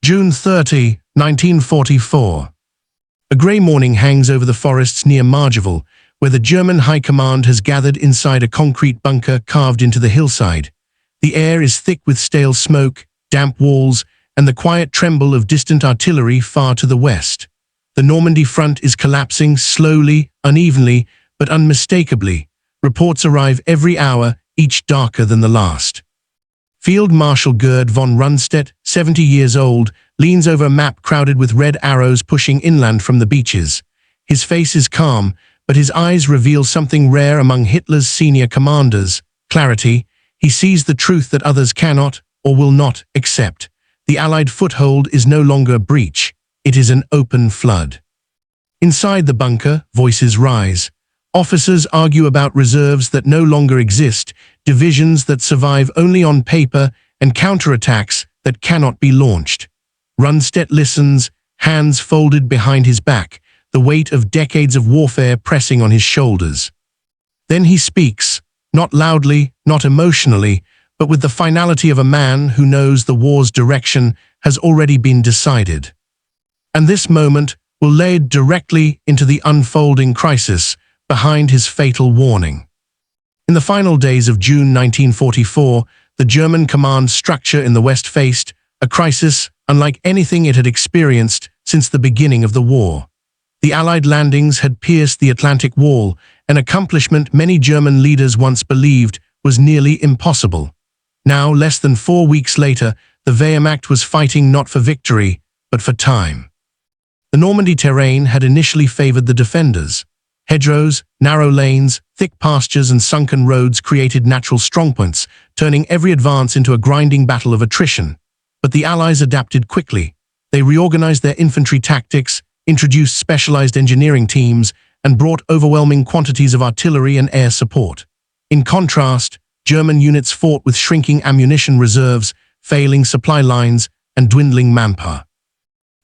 June 30, 1944. A grey morning hangs over the forests near Margeval, where the German High Command has gathered inside a concrete bunker carved into the hillside. The air is thick with stale smoke, damp walls, and the quiet tremble of distant artillery far to the west. The Normandy front is collapsing slowly, unevenly, but unmistakably. Reports arrive every hour, each darker than the last. Field Marshal Gerd von Rundstedt, 70 years old, leans over a map crowded with red arrows pushing inland from the beaches. His face is calm, but his eyes reveal something rare among Hitler's senior commanders: clarity. He sees the truth that others cannot or will not accept. The Allied foothold is no longer a breach. It is an open flood. Inside the bunker, voices rise. Officers argue about reserves that no longer exist, divisions that survive only on paper, and counterattacks that cannot be launched. Rundstedt listens, hands folded behind his back, the weight of decades of warfare pressing on his shoulders. Then he speaks, not loudly, not emotionally, but with the finality of a man who knows the war's direction has already been decided. And this moment will lead directly into the unfolding crisis behind his fatal warning. In the final days of June 1944, the German command structure in the West faced a crisis unlike anything it had experienced since the beginning of the war. The Allied landings had pierced the Atlantic Wall, an accomplishment many German leaders once believed was nearly impossible. Now, less than 4 weeks later, the Wehrmacht was fighting not for victory, but for time. The Normandy terrain had initially favored the defenders. Hedgerows, narrow lanes, thick pastures and sunken roads created natural strongpoints, turning every advance into a grinding battle of attrition. But the Allies adapted quickly. They reorganized their infantry tactics, introduced specialized engineering teams, and brought overwhelming quantities of artillery and air support. In contrast, German units fought with shrinking ammunition reserves, failing supply lines, and dwindling manpower.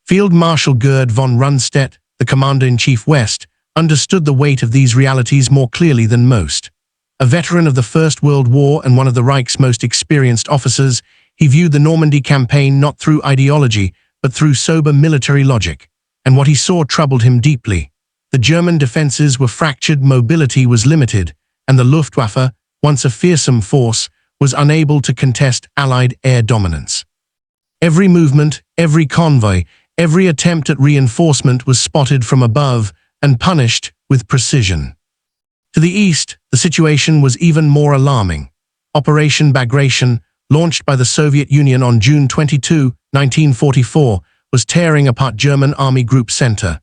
Field Marshal Gerd von Rundstedt, the Commander-in-Chief West, understood the weight of these realities more clearly than most. A veteran of the First World War and one of the Reich's most experienced officers, he viewed the Normandy campaign not through ideology, but through sober military logic. And what he saw troubled him deeply. The German defenses were fractured, mobility was limited, and the Luftwaffe, once a fearsome force, was unable to contest Allied air dominance. Every movement, every convoy, every attempt at reinforcement was spotted from above and punished with precision. To the east, the situation was even more alarming. Operation Bagration, launched by the Soviet Union on June 22, 1944, was tearing apart German Army Group Center.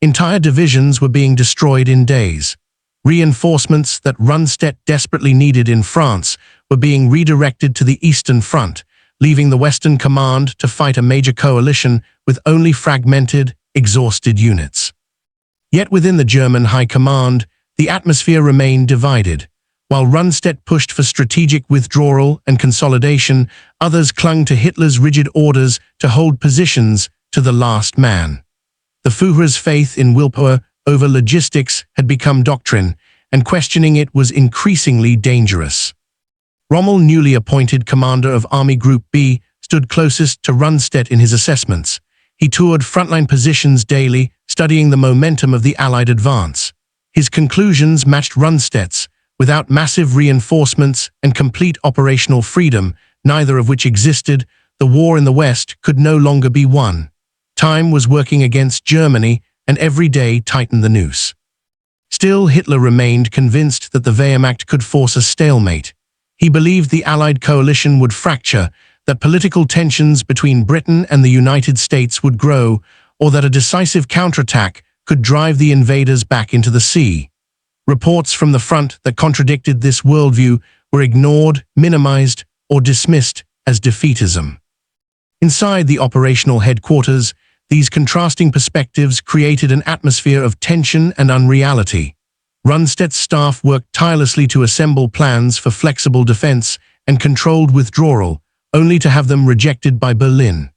Entire divisions were being destroyed in days. Reinforcements that Rundstedt desperately needed in France were being redirected to the Eastern Front, leaving the Western Command to fight a major coalition with only fragmented, exhausted units. Yet within the German High Command, the atmosphere remained divided. While Rundstedt pushed for strategic withdrawal and consolidation, others clung to Hitler's rigid orders to hold positions to the last man. The Führer's faith in willpower over logistics had become doctrine, and questioning it was increasingly dangerous. Rommel, newly appointed commander of Army Group B, stood closest to Rundstedt in his assessments. He toured frontline positions daily, studying the momentum of the Allied advance. His conclusions matched Rundstedt's. Without massive reinforcements and complete operational freedom, neither of which existed, the war in the West could no longer be won. Time was working against Germany, and every day tightened the noose. Still, Hitler remained convinced that the Wehrmacht could force a stalemate. He believed the Allied coalition would fracture, that political tensions between Britain and the United States would grow, or that a decisive counterattack could drive the invaders back into the sea. Reports from the front that contradicted this worldview were ignored, minimized, or dismissed as defeatism. Inside the operational headquarters, these contrasting perspectives created an atmosphere of tension and unreality. Rundstedt's staff worked tirelessly to assemble plans for flexible defense and controlled withdrawal, only to have them rejected by Berlin.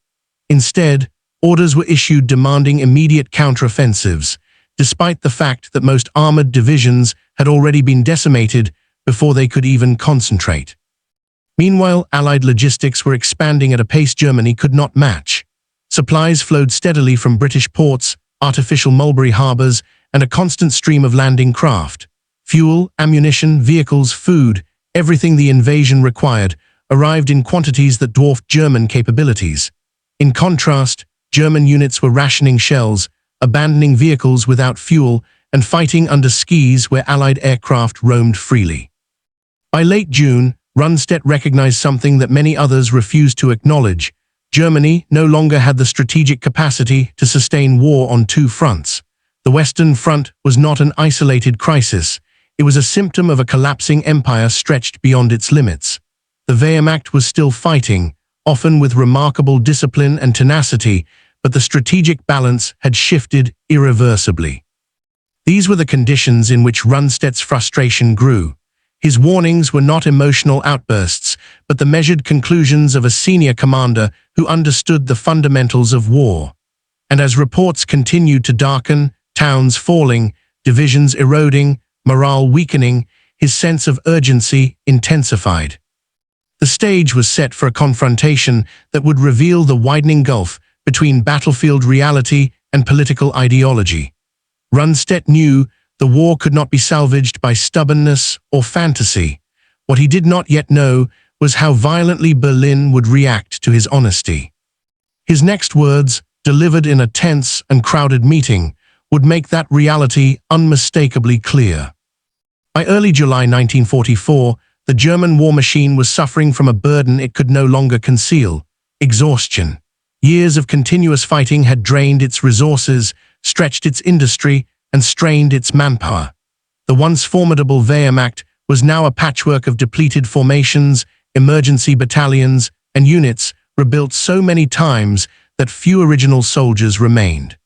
Instead, orders were issued demanding immediate counteroffensives, despite the fact that most armored divisions had already been decimated before they could even concentrate. Meanwhile, Allied logistics were expanding at a pace Germany could not match. Supplies flowed steadily from British ports, artificial mulberry harbors, and a constant stream of landing craft. Fuel, ammunition, vehicles, food, everything the invasion required, arrived in quantities that dwarfed German capabilities. In contrast, German units were rationing shells, abandoning vehicles without fuel, and fighting under skis where Allied aircraft roamed freely. By late June, Rundstedt recognized something that many others refused to acknowledge. Germany no longer had the strategic capacity to sustain war on two fronts. The Western Front was not an isolated crisis. It was a symptom of a collapsing empire stretched beyond its limits. The Wehrmacht was still fighting, often with remarkable discipline and tenacity, but the strategic balance had shifted irreversibly. These were the conditions in which Rundstedt's frustration grew. His warnings were not emotional outbursts, but the measured conclusions of a senior commander who understood the fundamentals of war. And as reports continued to darken, towns falling, divisions eroding, morale weakening, his sense of urgency intensified. The stage was set for a confrontation that would reveal the widening gulf between battlefield reality and political ideology. Rundstedt knew the war could not be salvaged by stubbornness or fantasy. What he did not yet know was how violently Berlin would react to his honesty. His next words, delivered in a tense and crowded meeting, would make that reality unmistakably clear. By early July 1944, the German war machine was suffering from a burden it could no longer conceal: exhaustion. Years of continuous fighting had drained its resources, stretched its industry, and strained its manpower. The once formidable Wehrmacht was now a patchwork of depleted formations, emergency battalions, and units rebuilt so many times that few original soldiers remained.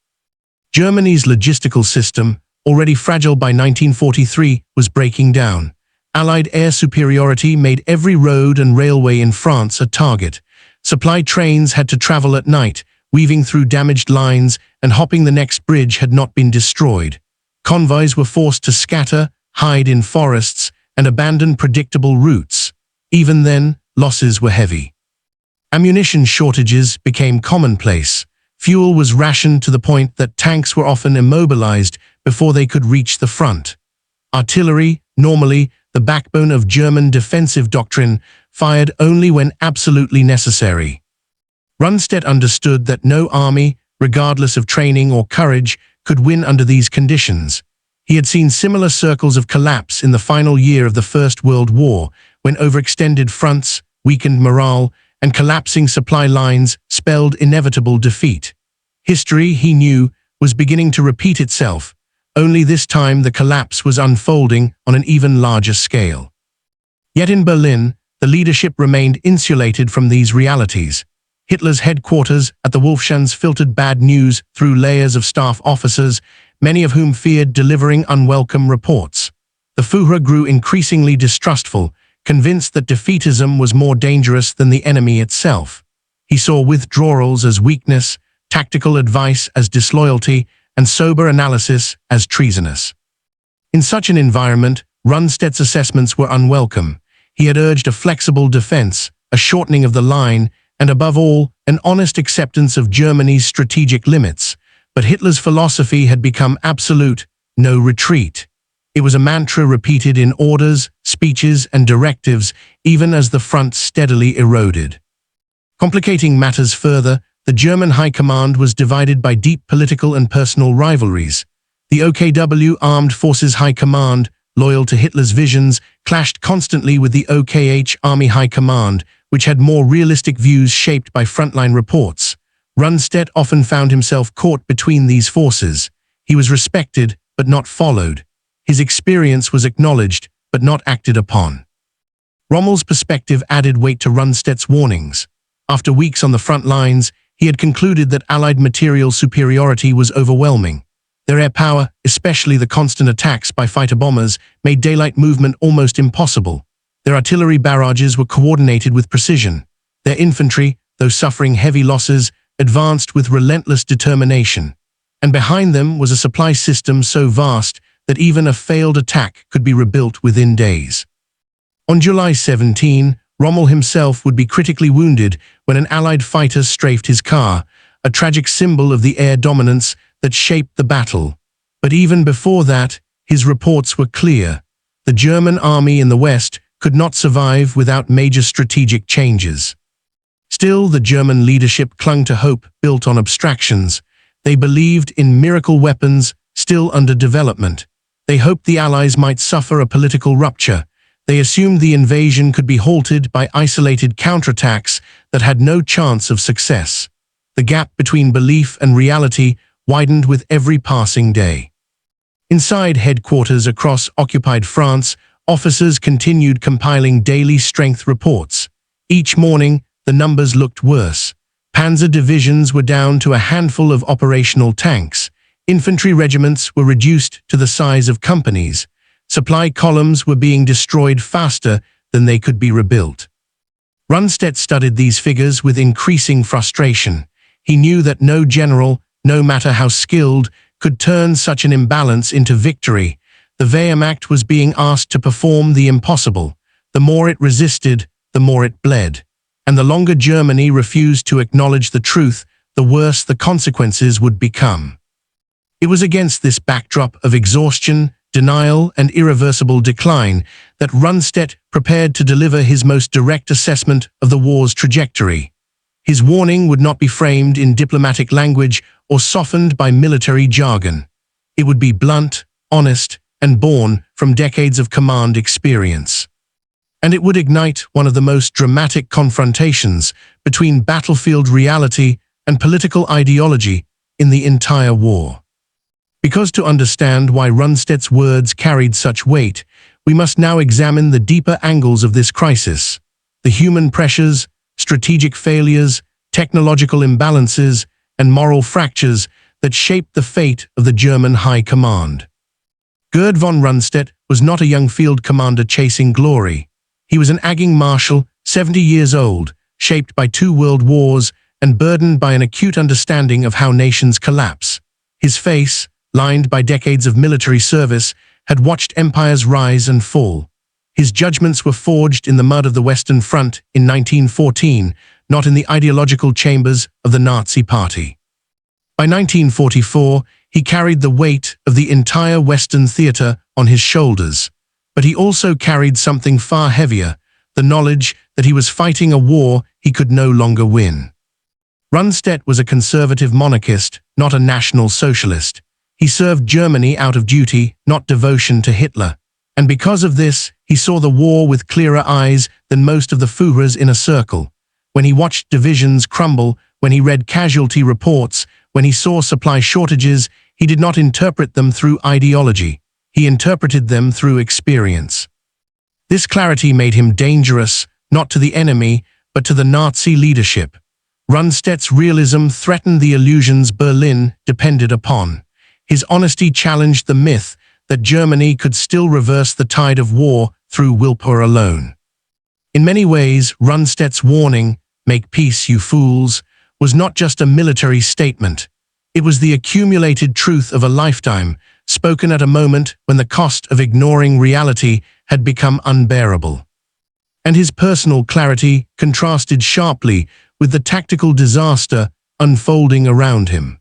Germany's logistical system, already fragile by 1943, was breaking down. Allied air superiority made every road and railway in France a target. Supply trains had to travel at night, weaving through damaged lines and hopping the next bridge had not been destroyed. Convoys were forced to scatter, hide in forests, and abandon predictable routes. Even then, losses were heavy. Ammunition shortages became commonplace. Fuel was rationed to the point that tanks were often immobilized before they could reach the front. Artillery, normally the backbone of German defensive doctrine, fired only when absolutely necessary. Rundstedt understood that no army, regardless of training or courage, could win under these conditions. He had seen similar circles of collapse in the final year of the First World War, when overextended fronts, weakened morale, and collapsing supply lines spelled inevitable defeat. History, he knew, was beginning to repeat itself, only this time the collapse was unfolding on an even larger scale. Yet in Berlin, the leadership remained insulated from these realities. Hitler's headquarters at the Wolfschanz filtered bad news through layers of staff officers, many of whom feared delivering unwelcome reports. The Führer grew increasingly distrustful, convinced that defeatism was more dangerous than the enemy itself. He saw withdrawals as weakness, tactical advice as disloyalty, and sober analysis as treasonous. In such an environment, Rundstedt's assessments were unwelcome. He had urged a flexible defense, a shortening of the line, and above all, an honest acceptance of Germany's strategic limits. But Hitler's philosophy had become absolute: no retreat. It was a mantra repeated in orders, speeches, and directives, even as the front steadily eroded. Complicating matters further, the German High Command was divided by deep political and personal rivalries. The OKW Armed Forces High Command, loyal to Hitler's visions, clashed constantly with the OKH Army High Command, which had more realistic views shaped by frontline reports. Rundstedt often found himself caught between these forces. He was respected, but not followed. His experience was acknowledged, but not acted upon. Rommel's perspective added weight to Rundstedt's warnings. After weeks on the front lines, he had concluded that Allied material superiority was overwhelming. Their air power, especially the constant attacks by fighter bombers, made daylight movement almost impossible. Their artillery barrages were coordinated with precision. Their infantry, though suffering heavy losses, advanced with relentless determination. And behind them was a supply system so vast that even a failed attack could be rebuilt within days. On July 17, Rommel himself would be critically wounded when an Allied fighter strafed his car. a tragic symbol of the air dominance that shaped the battle. But even before that, his reports were clear. The German army in the West could not survive without major strategic changes. Still, the German leadership clung to hope built on abstractions. They believed in miracle weapons still under development. They hoped the Allies might suffer a political rupture. They assumed the invasion could be halted by isolated counterattacks that had no chance of success. The gap between belief and reality widened with every passing day. Inside headquarters across occupied France, officers continued compiling daily strength reports. Each morning, the numbers looked worse. Panzer divisions were down to a handful of operational tanks. Infantry regiments were reduced to the size of companies. Supply columns were being destroyed faster than they could be rebuilt. Rundstedt studied these figures with increasing frustration. He knew that no general, no matter how skilled, could turn such an imbalance into victory. The Wehrmacht was being asked to perform the impossible. The more it resisted, the more it bled. And the longer Germany refused to acknowledge the truth, the worse the consequences would become. It was against this backdrop of exhaustion, denial, and irreversible decline that Rundstedt prepared to deliver his most direct assessment of the war's trajectory. His warning would not be framed in diplomatic language or softened by military jargon. It would be blunt, honest, and born from decades of command experience. And it would ignite one of the most dramatic confrontations between battlefield reality and political ideology in the entire war. Because to understand why Rundstedt's words carried such weight, we must now examine the deeper angles of this crisis: the human pressures, strategic failures, technological imbalances, and moral fractures that shaped the fate of the German High Command. Gerd von Rundstedt was not a young field commander chasing glory. He was an ageing marshal, 70 years old, shaped by 2 world wars and burdened by an acute understanding of how nations collapse. His face, lined by decades of military service, had watched empires rise and fall. His judgments were forged in the mud of the Western Front in 1914, not in the ideological chambers of the Nazi Party. By 1944, he carried the weight of the entire Western theater on his shoulders. But he also carried something far heavier, the knowledge that he was fighting a war he could no longer win. Rundstedt was a conservative monarchist, not a national socialist. He served Germany out of duty, not devotion to Hitler. And because of this, he saw the war with clearer eyes than most of the Führers in a circle. When he watched divisions crumble, when he read casualty reports, when he saw supply shortages, he did not interpret them through ideology. He interpreted them through experience. This clarity made him dangerous, not to the enemy, but to the Nazi leadership. Rundstedt's realism threatened the illusions Berlin depended upon. His honesty challenged the myth that Germany could still reverse the tide of war through willpower alone. In many ways, Rundstedt's warning, "Make peace, you fools," was not just a military statement. It was the accumulated truth of a lifetime, spoken at a moment when the cost of ignoring reality had become unbearable. And his personal clarity contrasted sharply with the tactical disaster unfolding around him.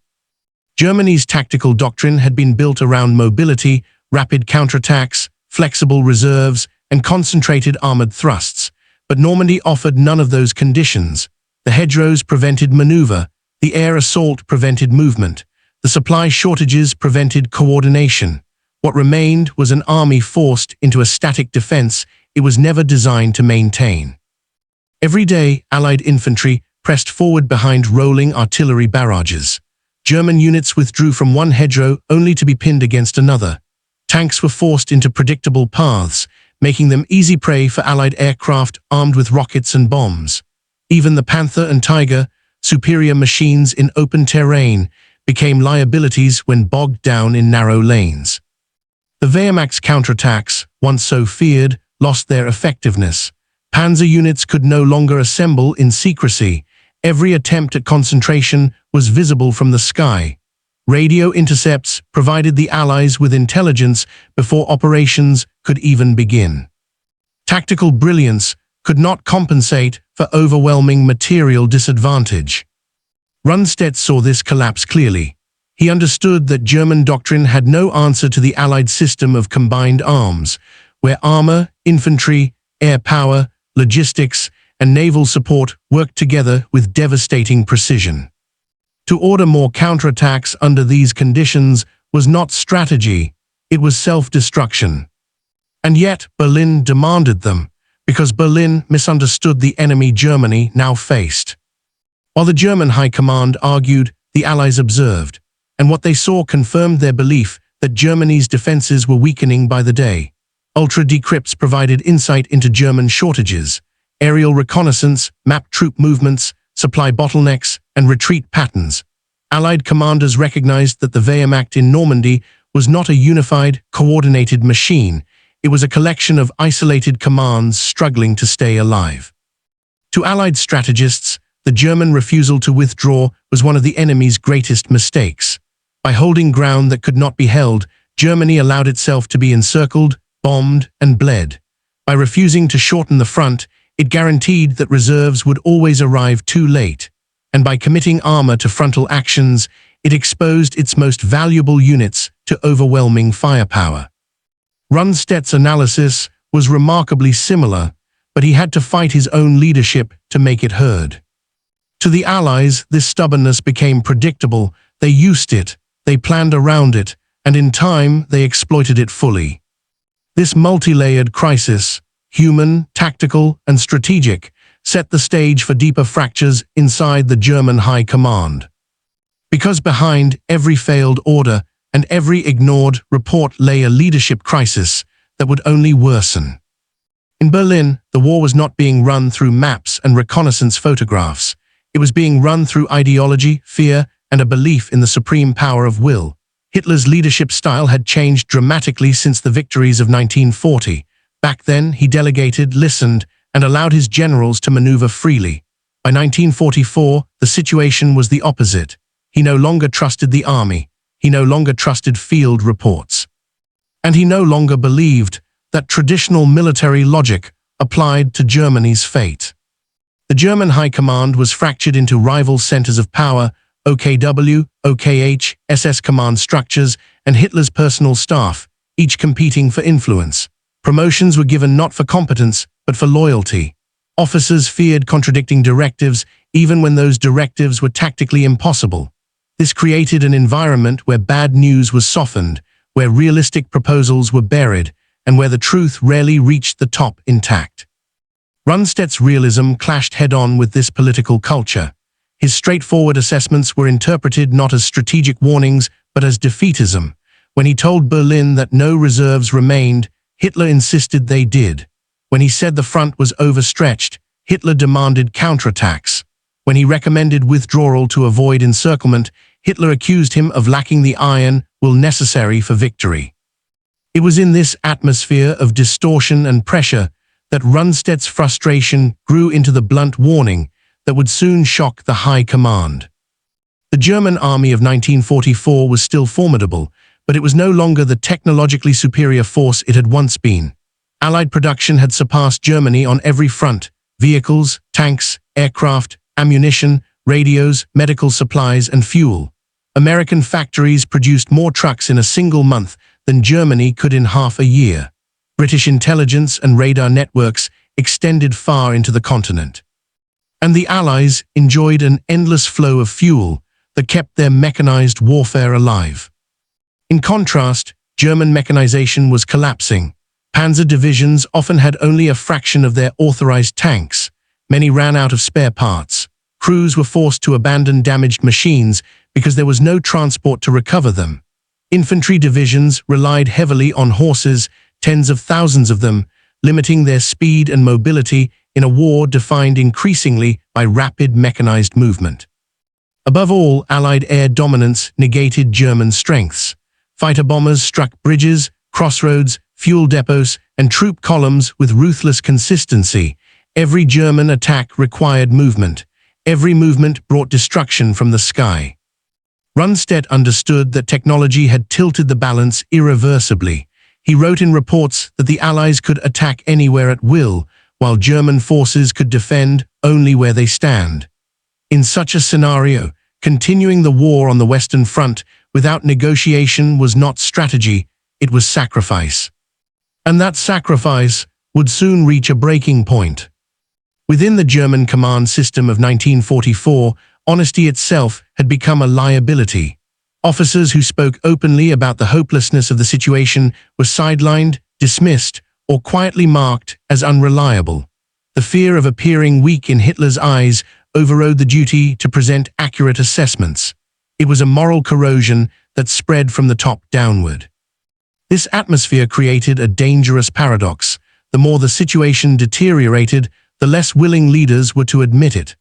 Germany's tactical doctrine had been built around mobility, rapid counterattacks, flexible reserves, and concentrated armored thrusts. But Normandy offered none of those conditions. The hedgerows prevented maneuver, the air assault prevented movement, the supply shortages prevented coordination. What remained was an army forced into a static defense it was never designed to maintain. Every day, Allied infantry pressed forward behind rolling artillery barrages. German units withdrew from one hedgerow only to be pinned against another. Tanks were forced into predictable paths, making them easy prey for Allied aircraft armed with rockets and bombs. Even the Panther and Tiger, superior machines in open terrain, became liabilities when bogged down in narrow lanes. The Wehrmacht's counterattacks, once so feared, lost their effectiveness. Panzer units could no longer assemble in secrecy. Every attempt at concentration was visible from the sky. Radio intercepts provided the Allies with intelligence before operations could even begin. Tactical brilliance could not compensate for overwhelming material disadvantage. Rundstedt saw this collapse clearly. He understood that German doctrine had no answer to the Allied system of combined arms, where armor, infantry, air power, logistics, and naval support worked together with devastating precision. To order more counterattacks under these conditions was not strategy, it was self-destruction. And yet Berlin demanded them, because Berlin misunderstood the enemy Germany now faced. While the German High Command argued, the Allies observed, and what they saw confirmed their belief that Germany's defenses were weakening by the day. Ultra-decrypts provided insight into German shortages, aerial reconnaissance, mapped troop movements, supply bottlenecks, and retreat patterns. Allied commanders recognized that the Wehrmacht in Normandy was not a unified, coordinated machine. It was a collection of isolated commands struggling to stay alive. To Allied strategists, the German refusal to withdraw was one of the enemy's greatest mistakes. By holding ground that could not be held, Germany allowed itself to be encircled, bombed, and bled. By refusing to shorten the front, it guaranteed that reserves would always arrive too late. And by committing armor to frontal actions, it exposed its most valuable units to overwhelming firepower. Rundstedt's analysis was remarkably similar, but he had to fight his own leadership to make it heard. To the Allies, this stubbornness became predictable. They used it, they planned around it, and in time they exploited it fully. This multi-layered crisis, human, tactical, and strategic, set the stage for deeper fractures inside the German High Command. Because behind every failed order and every ignored report lay a leadership crisis that would only worsen. In Berlin, the war was not being run through maps and reconnaissance photographs. It was being run through ideology, fear, and a belief in the supreme power of will. Hitler's leadership style had changed dramatically since the victories of 1940. Back then, he delegated, listened, and allowed his generals to maneuver freely. By 1944, the situation was the opposite. He no longer trusted the army. He no longer trusted field reports. And he no longer believed that traditional military logic applied to Germany's fate. The German High Command was fractured into rival centers of power, OKW, OKH, SS command structures, and Hitler's personal staff, each competing for influence. Promotions were given not for competence, but for loyalty. Officers feared contradicting directives, even when those directives were tactically impossible. This created an environment where bad news was softened, where realistic proposals were buried, and where the truth rarely reached the top intact. Rundstedt's realism clashed head-on with this political culture. His straightforward assessments were interpreted not as strategic warnings, but as defeatism. When he told Berlin that no reserves remained, Hitler insisted they did. When he said the front was overstretched, Hitler demanded counterattacks. When he recommended withdrawal to avoid encirclement, Hitler accused him of lacking the iron will necessary for victory. It was in this atmosphere of distortion and pressure that Rundstedt's frustration grew into the blunt warning that would soon shock the High Command. The German army of 1944 was still formidable, but it was no longer the technologically superior force it had once been. Allied production had surpassed Germany on every front: vehicles, tanks, aircraft, ammunition, radios, medical supplies, and fuel. American factories produced more trucks in a single month than Germany could in half a year. British intelligence and radar networks extended far into the continent. And the Allies enjoyed an endless flow of fuel that kept their mechanized warfare alive. In contrast, German mechanization was collapsing. Panzer divisions often had only a fraction of their authorized tanks. Many ran out of spare parts. Crews were forced to abandon damaged machines because there was no transport to recover them. Infantry divisions relied heavily on horses, tens of thousands of them, limiting their speed and mobility in a war defined increasingly by rapid mechanized movement. Above all, Allied air dominance negated German strengths. Fighter bombers struck bridges, crossroads, fuel depots, and troop columns with ruthless consistency. Every German attack required movement. Every movement brought destruction from the sky. Rundstedt understood that technology had tilted the balance irreversibly. He wrote in reports that the Allies could attack anywhere at will, while German forces could defend only where they stand. In such a scenario, Continuing the war on the Western Front without negotiation was not strategy, it was sacrifice. And that sacrifice would soon reach a breaking point. Within the German command system of 1944, honesty itself had become a liability. Officers who spoke openly about the hopelessness of the situation were sidelined, dismissed, or quietly marked as unreliable. The fear of appearing weak in Hitler's eyes overrode the duty to present accurate assessments. It was a moral corrosion that spread from the top downward. This atmosphere created a dangerous paradox. The more the situation deteriorated, the less willing leaders were to admit it.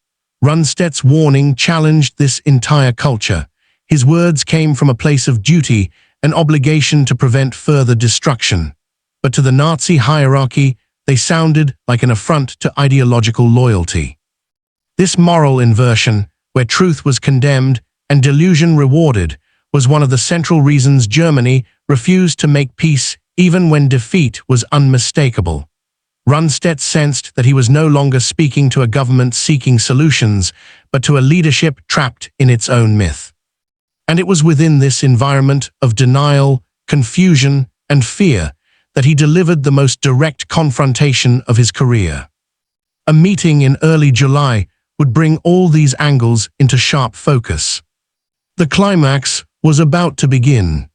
Rundstedt's warning challenged this entire culture. His words came from a place of duty, an obligation to prevent further destruction. But to the Nazi hierarchy, they sounded like an affront to ideological loyalty. This moral inversion, where truth was condemned and delusion rewarded, was one of the central reasons Germany refused to make peace even when defeat was unmistakable. Rundstedt sensed that he was no longer speaking to a government seeking solutions, but to a leadership trapped in its own myth. And it was within this environment of denial, confusion, and fear that he delivered the most direct confrontation of his career. A meeting in early July would bring all these angles into sharp focus. The climax was about to begin.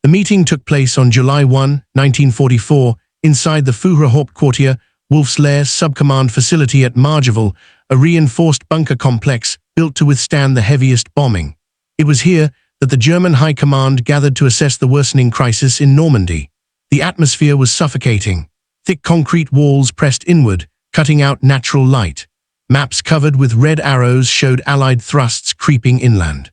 The meeting took place on July 1, 1944, inside the Führerhauptquartier, Wolf's Lair subcommand facility at Margeville, a reinforced bunker complex built to withstand the heaviest bombing. It was here that the German High Command gathered to assess the worsening crisis in Normandy. The atmosphere was suffocating. Thick concrete walls pressed inward, cutting out natural light. Maps covered with red arrows showed Allied thrusts creeping inland.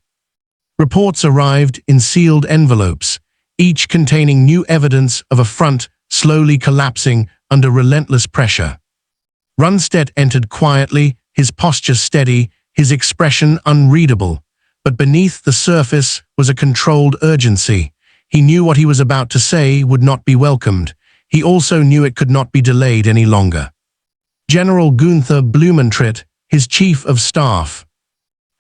Reports arrived in sealed envelopes, each containing new evidence of a front slowly collapsing under relentless pressure. Rundstedt entered quietly, his posture steady, his expression unreadable. But beneath the surface was a controlled urgency. He knew what he was about to say would not be welcomed. He also knew it could not be delayed any longer. General Günther Blumentritt, his chief of staff,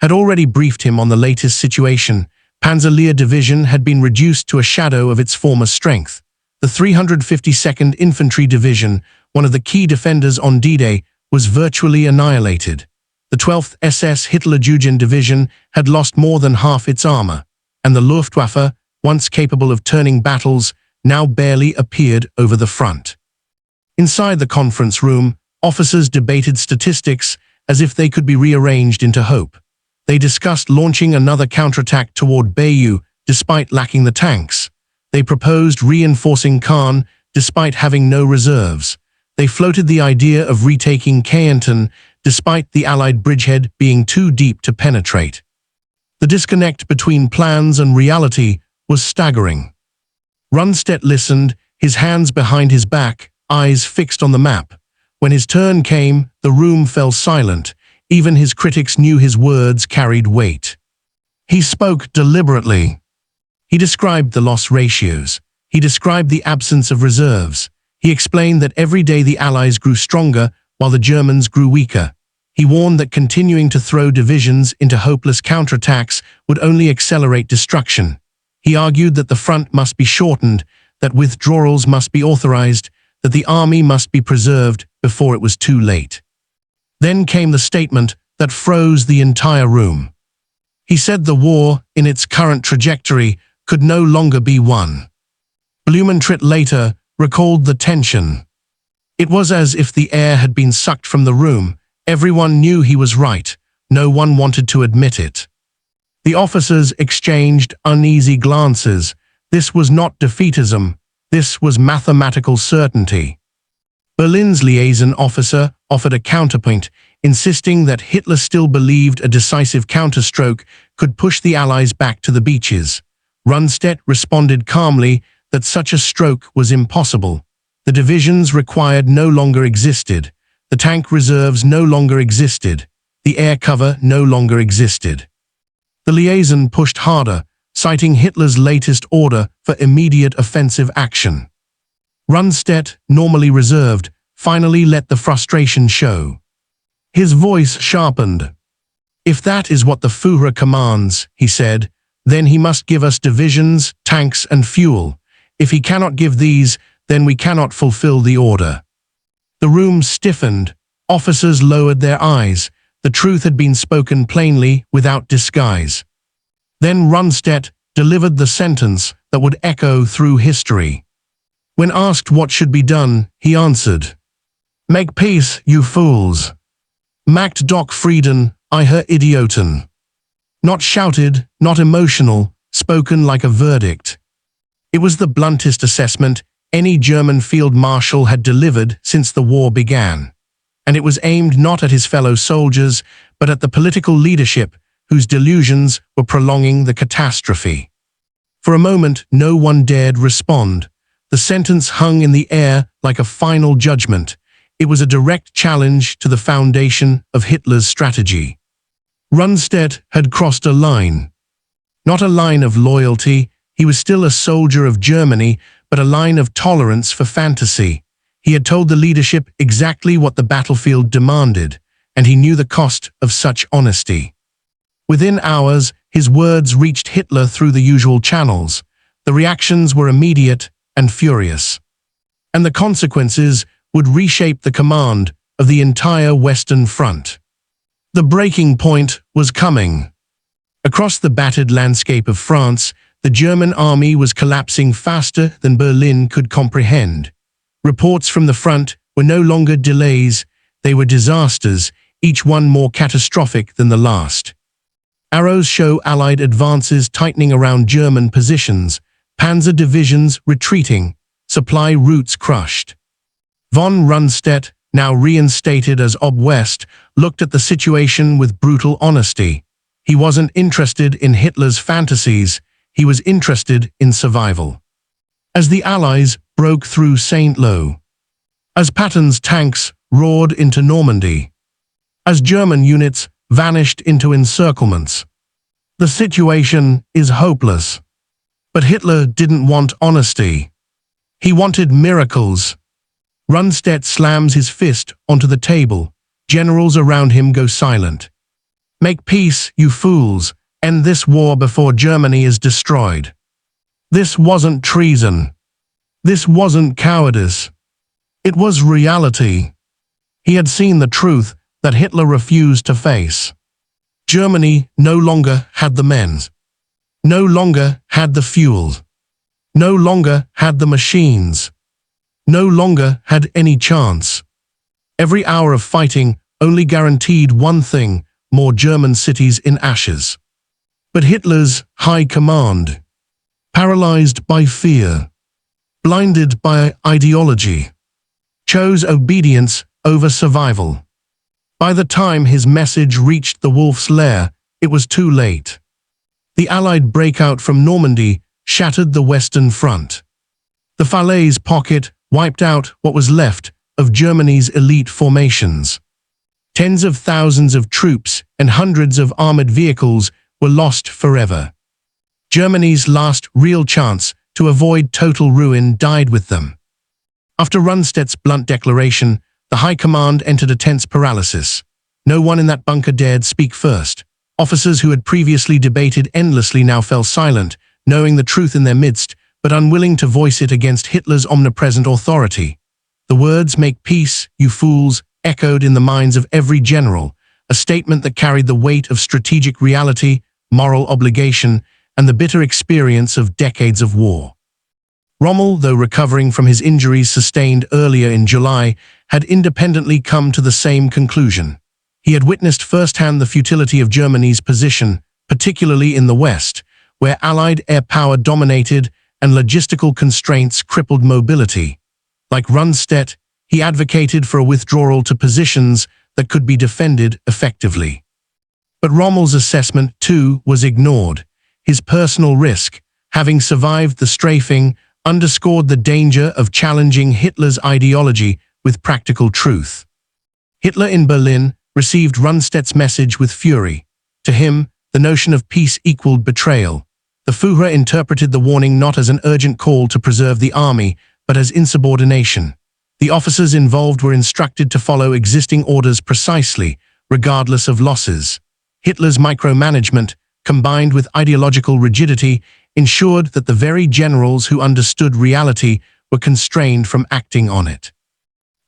had already briefed him on the latest situation. Panzer Lehr Division had been reduced to a shadow of its former strength. The 352nd Infantry Division, one of the key defenders on D-Day, was virtually annihilated. The 12th SS Hitlerjugend Division had lost more than half its armor, and the Luftwaffe, once capable of turning battles, now barely appeared over the front. Inside the conference room, officers debated statistics as if they could be rearranged into hope. They discussed launching another counterattack toward Bayeux, despite lacking the tanks. They proposed reinforcing Caen, despite having no reserves. They floated the idea of retaking Caentan, despite the Allied bridgehead being too deep to penetrate. The disconnect between plans and reality was staggering. Rundstedt listened, his hands behind his back, eyes fixed on the map. When his turn came, the room fell silent. Even his critics knew his words carried weight. He spoke deliberately. He described the loss ratios. He described the absence of reserves. He explained that every day the Allies grew stronger while the Germans grew weaker. He warned that continuing to throw divisions into hopeless counterattacks would only accelerate destruction. He argued that the front must be shortened, that withdrawals must be authorized, that the army must be preserved before it was too late. Then came the statement that froze the entire room. He said the war, in its current trajectory, could no longer be won. Blumentritt later recalled the tension. It was as if the air had been sucked from the room. Everyone knew he was right. No one wanted to admit it. The officers exchanged uneasy glances. This was not defeatism. This was mathematical certainty. Berlin's liaison officer offered a counterpoint, insisting that Hitler still believed a decisive counterstroke could push the Allies back to the beaches. Rundstedt responded calmly that such a stroke was impossible. The divisions required no longer existed. The tank reserves no longer existed. The air cover no longer existed. The liaison pushed harder, citing Hitler's latest order for immediate offensive action. Rundstedt, normally reserved, finally let the frustration show. His voice sharpened. If that is what the Führer commands, he said, then he must give us divisions, tanks and fuel. If he cannot give these, then we cannot fulfill the order. The room stiffened. Officers lowered their eyes. The truth had been spoken plainly, without disguise. Then Rundstedt delivered the sentence that would echo through history. When asked what should be done, he answered, "Make peace, you fools. Macht doch Frieden, ihr Idioten." Not shouted, not emotional, spoken like a verdict. It was the bluntest assessment any German field marshal had delivered since the war began. And it was aimed not at his fellow soldiers, but at the political leadership whose delusions were prolonging the catastrophe. For a moment, no one dared respond. The sentence hung in the air like a final judgment. It was a direct challenge to the foundation of Hitler's strategy. Rundstedt had crossed a line. Not a line of loyalty, he was still a soldier of Germany, but a line of tolerance for fantasy. He had told the leadership exactly what the battlefield demanded, and he knew the cost of such honesty. Within hours, his words reached Hitler through the usual channels. The reactions were immediate and furious. And the consequences would reshape the command of the entire Western Front. The breaking point was coming. Across the battered landscape of France, the German army was collapsing faster than Berlin could comprehend. Reports from the front were no longer delays, they were disasters, each one more catastrophic than the last. Arrows show Allied advances tightening around German positions, Panzer divisions retreating, supply routes crushed. Von Rundstedt, now reinstated as Ob West, looked at the situation with brutal honesty. He wasn't interested in Hitler's fantasies, he was interested in survival. As the Allies broke through Saint-Lô, as Patton's tanks roared into Normandy, as German units vanished into encirclements, the situation is hopeless. But Hitler didn't want honesty. He wanted miracles. Rundstedt slams his fist onto the table. Generals around him go silent. "Make peace, you fools. End this war before Germany is destroyed." This wasn't treason. This wasn't cowardice. It was reality. He had seen the truth that Hitler refused to face. Germany no longer had the men. No longer had the fuel. No longer had the machines. No longer had any chance. Every hour of fighting only guaranteed one thing: more German cities in ashes. But Hitler's high command, paralyzed by fear, blinded by ideology, chose obedience over survival. By the time his message reached the wolf's lair, it was too late. The Allied breakout from Normandy shattered the Western Front. The Falaise pocket wiped out what was left of Germany's elite formations. Tens of thousands of troops and hundreds of armored vehicles were lost forever. Germany's last real chance to avoid total ruin died with them. After Rundstedt's blunt declaration, the High Command entered a tense paralysis. No one in that bunker dared speak first. Officers who had previously debated endlessly now fell silent, knowing the truth in their midst, but unwilling to voice it against Hitler's omnipresent authority. The words "make peace, you fools," echoed in the minds of every general, a statement that carried the weight of strategic reality, moral obligation, and the bitter experience of decades of war. Rommel, though recovering from his injuries sustained earlier in July, had independently come to the same conclusion. He had witnessed firsthand the futility of Germany's position, particularly in the West, where Allied air power dominated and logistical constraints crippled mobility. Like Rundstedt, he advocated for a withdrawal to positions that could be defended effectively. But Rommel's assessment, too, was ignored. His personal risk, having survived the strafing, underscored the danger of challenging Hitler's ideology with practical truth. Hitler in Berlin received Rundstedt's message with fury. To him, the notion of peace equaled betrayal. The Führer interpreted the warning not as an urgent call to preserve the army, but as insubordination. The officers involved were instructed to follow existing orders precisely, regardless of losses. Hitler's micromanagement, combined with ideological rigidity, ensured that the very generals who understood reality were constrained from acting on it.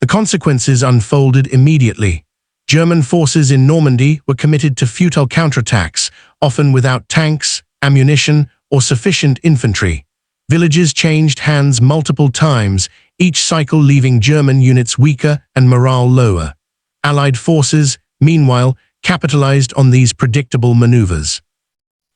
The consequences unfolded immediately. German forces in Normandy were committed to futile counterattacks, often without tanks, ammunition, or sufficient infantry. Villages changed hands multiple times, each cycle leaving German units weaker and morale lower. Allied forces, meanwhile, capitalized on these predictable maneuvers.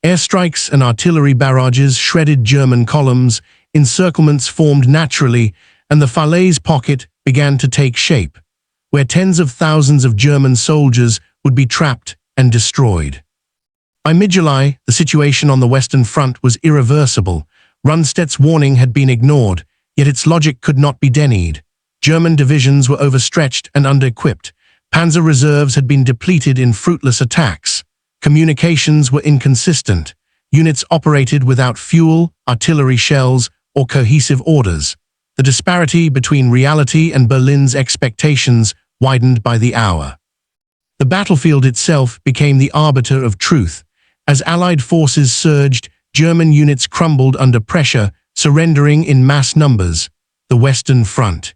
Airstrikes and artillery barrages shredded German columns, encirclements formed naturally, and the Falaise pocket began to take shape, where tens of thousands of German soldiers would be trapped and destroyed. By mid-July, the situation on the Western Front was irreversible. Rundstedt's warning had been ignored, yet its logic could not be denied. German divisions were overstretched and under-equipped. Panzer reserves had been depleted in fruitless attacks. Communications were inconsistent. Units operated without fuel, artillery shells, or cohesive orders. The disparity between reality and Berlin's expectations widened by the hour. The battlefield itself became the arbiter of truth. As Allied forces surged, German units crumbled under pressure, surrendering in mass numbers. The Western Front,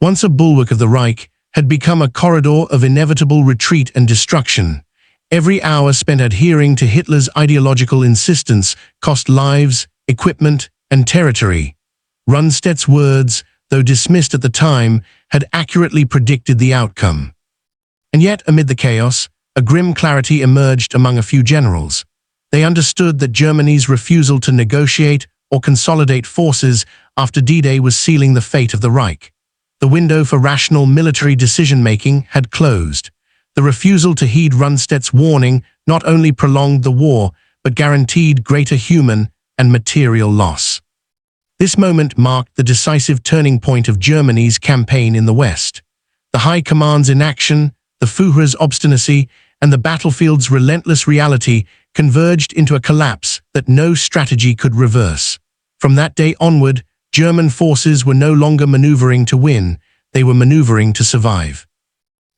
once a bulwark of the Reich, had become a corridor of inevitable retreat and destruction. Every hour spent adhering to Hitler's ideological insistence cost lives, equipment, and territory. Rundstedt's words, though dismissed at the time, had accurately predicted the outcome. And yet, amid the chaos, a grim clarity emerged among a few generals. They understood that Germany's refusal to negotiate or consolidate forces after D-Day was sealing the fate of the Reich. The window for rational military decision-making had closed. The refusal to heed Rundstedt's warning not only prolonged the war, but guaranteed greater human and material loss. This moment marked the decisive turning point of Germany's campaign in the West. The High Command's inaction, the Führer's obstinacy, and the battlefield's relentless reality converged into a collapse that no strategy could reverse. From that day onward, German forces were no longer maneuvering to win, they were maneuvering to survive.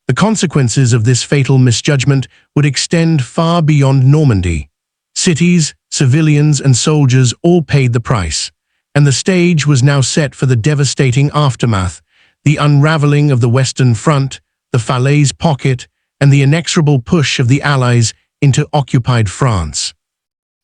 The consequences of this fatal misjudgment would extend far beyond Normandy. Cities, civilians, and soldiers all paid the price, and the stage was now set for the devastating aftermath, the unraveling of the Western Front, the Falaise pocket, and the inexorable push of the Allies into occupied France.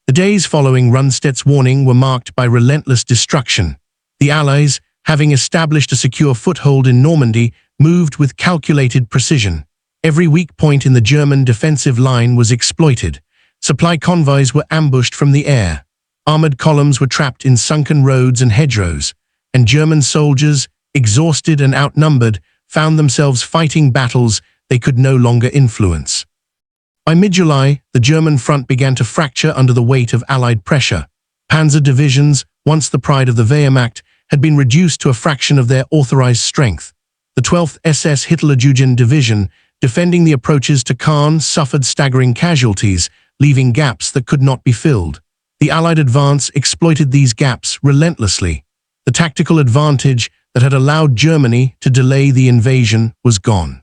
The days following Rundstedt's warning were marked by relentless destruction. The Allies, having established a secure foothold in Normandy, moved with calculated precision. Every weak point in the German defensive line was exploited. Supply convoys were ambushed from the air. Armored columns were trapped in sunken roads and hedgerows, and German soldiers, exhausted and outnumbered, found themselves fighting battles they could no longer influence. By mid-July, the German front began to fracture under the weight of Allied pressure. Panzer divisions, once the pride of the Wehrmacht, had been reduced to a fraction of their authorized strength. The 12th SS Hitlerjugend Division, defending the approaches to Caen, suffered staggering casualties, leaving gaps that could not be filled. The Allied advance exploited these gaps relentlessly. The tactical advantage that had allowed Germany to delay the invasion was gone.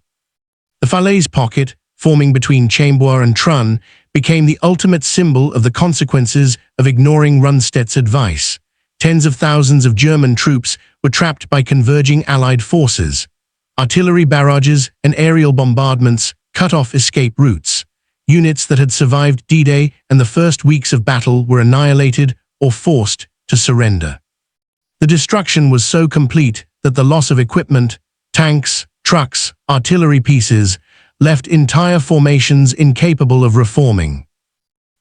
The Falaise pocket, forming between Chambord and Trun, became the ultimate symbol of the consequences of ignoring Rundstedt's advice. Tens of thousands of German troops were trapped by converging Allied forces. Artillery barrages and aerial bombardments cut off escape routes. Units that had survived D-Day and the first weeks of battle were annihilated or forced to surrender. The destruction was so complete that the loss of equipment, tanks, trucks, artillery pieces, left entire formations incapable of reforming.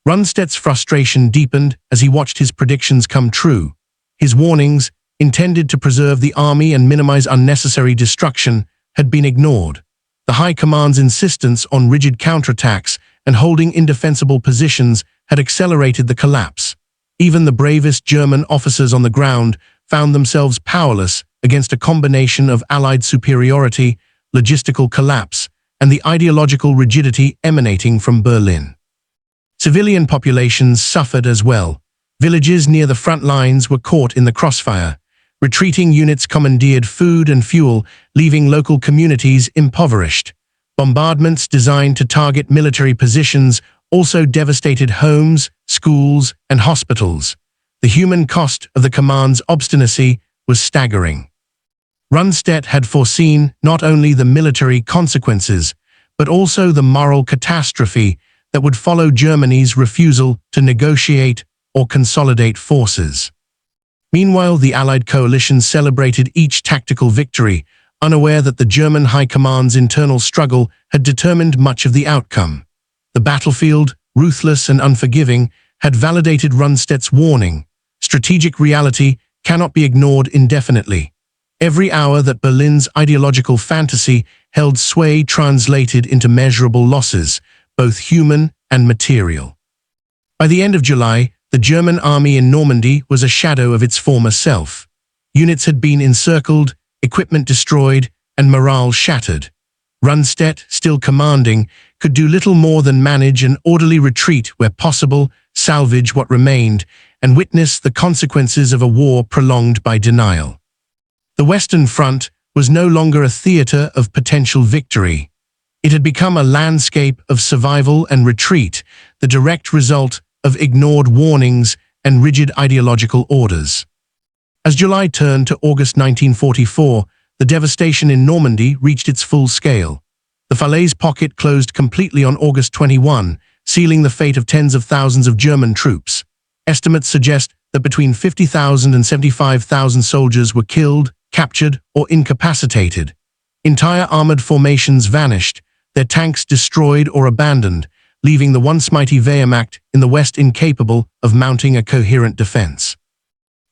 Rundstedt's frustration deepened as he watched his predictions come true. His warnings, intended to preserve the army and minimize unnecessary destruction, had been ignored. The High Command's insistence on rigid counterattacks and holding indefensible positions had accelerated the collapse. Even the bravest German officers on the ground found themselves powerless against a combination of Allied superiority, logistical collapse, and the ideological rigidity emanating from Berlin. Civilian populations suffered as well. Villages near the front lines were caught in the crossfire. Retreating units commandeered food and fuel, leaving local communities impoverished. Bombardments designed to target military positions also devastated homes, schools, and hospitals. The human cost of the command's obstinacy was staggering. Rundstedt had foreseen not only the military consequences, but also the moral catastrophe that would follow Germany's refusal to negotiate or consolidate forces. Meanwhile, the Allied coalition celebrated each tactical victory, unaware that the German High Command's internal struggle had determined much of the outcome. The battlefield, ruthless and unforgiving, had validated Rundstedt's warning. Strategic reality cannot be ignored indefinitely. Every hour that Berlin's ideological fantasy held sway translated into measurable losses, both human and material. By the end of July, the German army in Normandy was a shadow of its former self. Units had been encircled, equipment destroyed, and morale shattered. Rundstedt, still commanding, could do little more than manage an orderly retreat where possible, salvage what remained, and witness the consequences of a war prolonged by denial. The Western Front was no longer a theater of potential victory. It had become a landscape of survival and retreat, the direct result of ignored warnings and rigid ideological orders. As July turned to August 1944, the devastation in Normandy reached its full scale. The Falaise pocket closed completely on August 21, sealing the fate of tens of thousands of German troops. Estimates suggest that between 50,000 and 75,000 soldiers were killed, captured, or incapacitated. Entire armored formations vanished, their tanks destroyed or abandoned, leaving the once mighty Wehrmacht in the West incapable of mounting a coherent defense.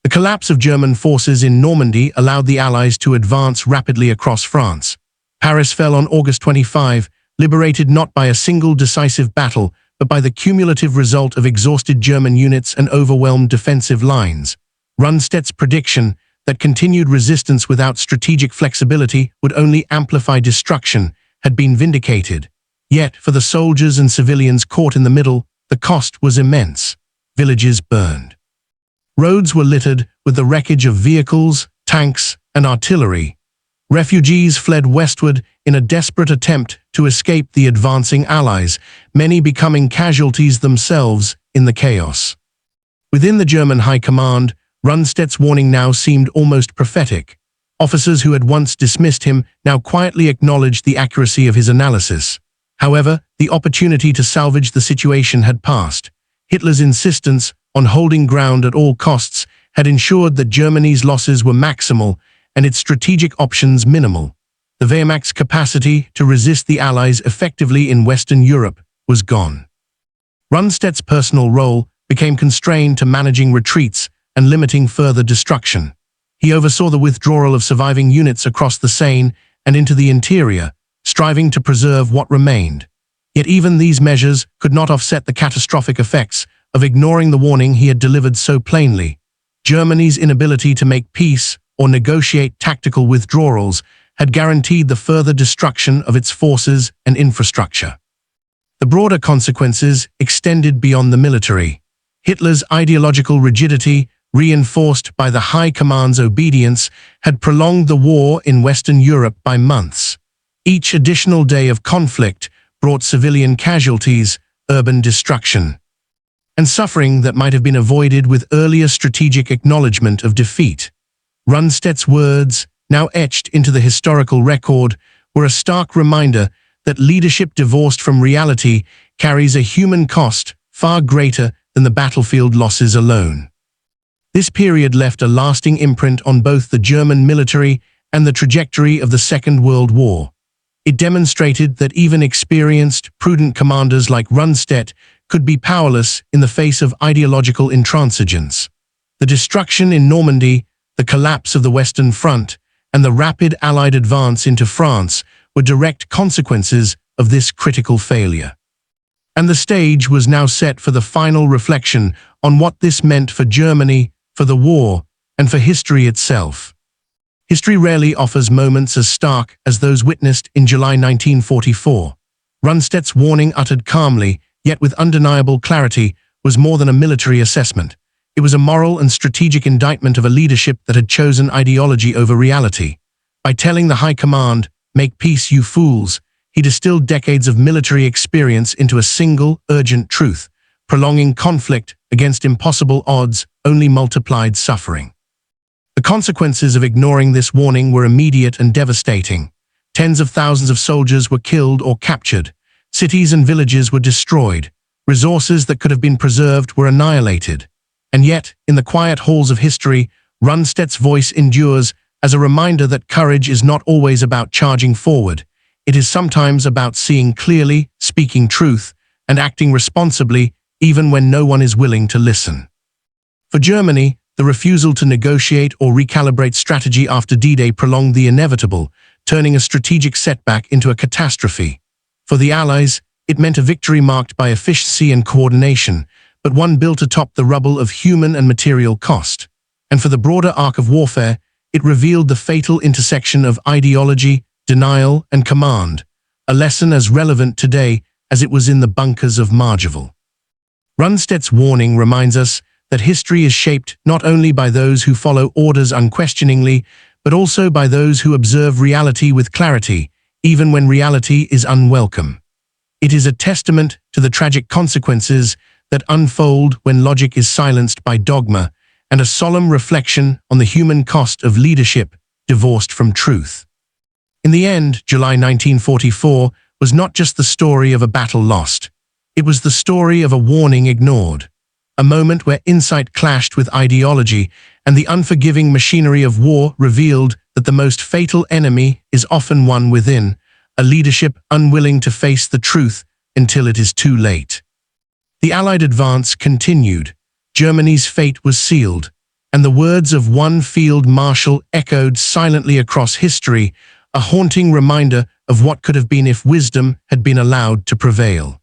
The collapse of German forces in Normandy allowed the Allies to advance rapidly across France. Paris fell on August 25, liberated not by a single decisive battle, but by the cumulative result of exhausted German units and overwhelmed defensive lines. Rundstedt's prediction that continued resistance without strategic flexibility would only amplify destruction had been vindicated. Yet, for the soldiers and civilians caught in the middle, the cost was immense. Villages burned. Roads were littered with the wreckage of vehicles, tanks, and artillery. Refugees fled westward in a desperate attempt to escape the advancing Allies, many becoming casualties themselves in the chaos. Within the German High Command, Rundstedt's warning now seemed almost prophetic. Officers who had once dismissed him now quietly acknowledged the accuracy of his analysis. However, the opportunity to salvage the situation had passed. Hitler's insistence on holding ground at all costs had ensured that Germany's losses were maximal and its strategic options minimal. The Wehrmacht's capacity to resist the Allies effectively in Western Europe was gone. Rundstedt's personal role became constrained to managing retreats and limiting further destruction. He oversaw the withdrawal of surviving units across the Seine and into the interior, striving to preserve what remained. Yet even these measures could not offset the catastrophic effects of ignoring the warning he had delivered so plainly. Germany's inability to make peace or negotiate tactical withdrawals had guaranteed the further destruction of its forces and infrastructure. The broader consequences extended beyond the military. Hitler's ideological rigidity, reinforced by the High Command's obedience, had prolonged the war in Western Europe by months. Each additional day of conflict brought civilian casualties, urban destruction, and suffering that might have been avoided with earlier strategic acknowledgement of defeat. Rundstedt's words, now etched into the historical record, were a stark reminder that leadership divorced from reality carries a human cost far greater than the battlefield losses alone. This period left a lasting imprint on both the German military and the trajectory of the Second World War. It demonstrated that even experienced, prudent commanders like Rundstedt could be powerless in the face of ideological intransigence. The destruction in Normandy, the collapse of the Western Front, and the rapid Allied advance into France were direct consequences of this critical failure. And the stage was now set for the final reflection on what this meant for Germany, for the war, and for history itself. History rarely offers moments as stark as those witnessed in July 1944. Rundstedt's warning, uttered calmly, yet with undeniable clarity, was more than a military assessment. It was a moral and strategic indictment of a leadership that had chosen ideology over reality. By telling the High Command, "Make peace, you fools," he distilled decades of military experience into a single, urgent truth. Prolonging conflict against impossible odds only multiplied suffering. The consequences of ignoring this warning were immediate and devastating. Tens of thousands of soldiers were killed or captured. Cities and villages were destroyed. Resources that could have been preserved were annihilated. And yet, in the quiet halls of history, Rundstedt's voice endures as a reminder that courage is not always about charging forward. It is sometimes about seeing clearly, speaking truth, and acting responsibly even when no one is willing to listen. For Germany, the refusal to negotiate or recalibrate strategy after D-Day prolonged the inevitable, turning a strategic setback into a catastrophe. For the Allies, it meant a victory marked by efficiency and coordination, but one built atop the rubble of human and material cost. And for the broader arc of warfare, it revealed the fatal intersection of ideology, denial, and command, a lesson as relevant today as it was in the bunkers of Marjval. Rundstedt's warning reminds us that history is shaped not only by those who follow orders unquestioningly, but also by those who observe reality with clarity, even when reality is unwelcome. It is a testament to the tragic consequences that unfold when logic is silenced by dogma, and a solemn reflection on the human cost of leadership divorced from truth. In the end, July 1944 was not just the story of a battle lost. It was the story of a warning ignored, a moment where insight clashed with ideology, and the unforgiving machinery of war revealed that the most fatal enemy is often one within, a leadership unwilling to face the truth until it is too late. The Allied advance continued. Germany's fate was sealed, and the words of one field marshal echoed silently across history, a haunting reminder of what could have been if wisdom had been allowed to prevail.